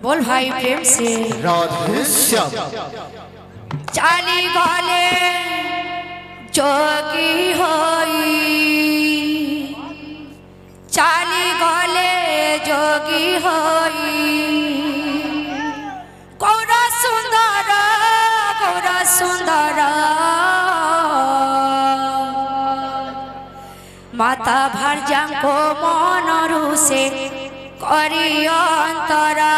बोल भाई प्रेम से राधे श्याम चाली गले जोगी होई चाली गले जोगी होई गौरा सुंदर माता भार्जांको मनरु से करी अंतरा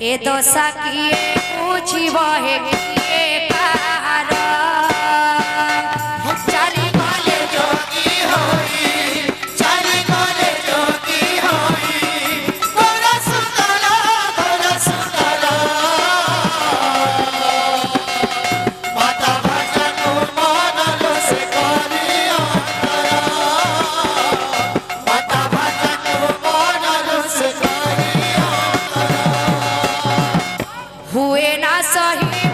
ए दोसा किए पूछी वहे किए कार चाली गले जोगी होई चाली गले जोगी होई बोला सुंदरा माता भार्जांको मनरु से करी अंतरा माता भार्जांको मनरु से हुए ना सही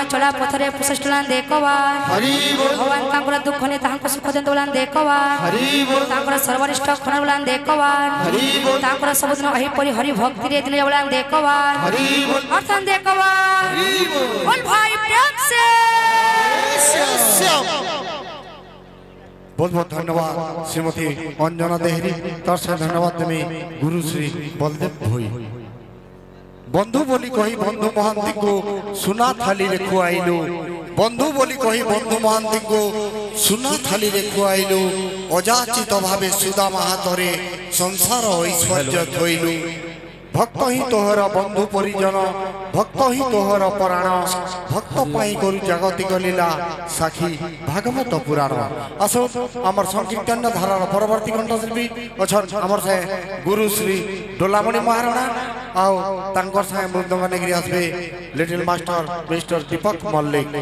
चला पथरे पुष्टलान देखवार भगवान तांकर दुख ने तांकर सुख देंदोलान देखवार तांकर सर्वरिष्ठ खनबलान देखवार तांकर सबदिन अहि परि हरि भक्ति रे दिन बलान देखवार अर्थन देखवार बोल भाई प्रेम से बहुत बहुत धन्यवाद श्रीमती अंजना देहरी तर से धन्यवाद देमी गुरु श्री बलदेव भोई बंधु बोली कही बंधु महांती को सुना थाली रे खुआइलु बंधु बोली कही बंधु महांती को सुना थाली रे खुआइलु अजाचित भावे सुदामा हातरे संसार ऐश्वर्य थोइलु भक्त ही तोहर बंधु परिजन भक्त ही तोहर प्राण भक्त पाई करू जागतिक लीला साखी भागवत पुराण आसो आमर संकीर्तन धारार परवर्ती कंठशिल्पी अछन आमर से गुरु श्री डोलामणि महाराणा आओ तांकर से मृदंग नेगिरी आसबे लिटिल मास्टर मिस्टर दीपक मल्लिक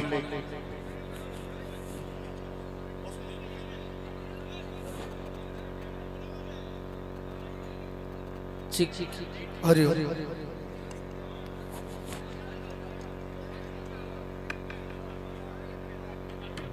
हरि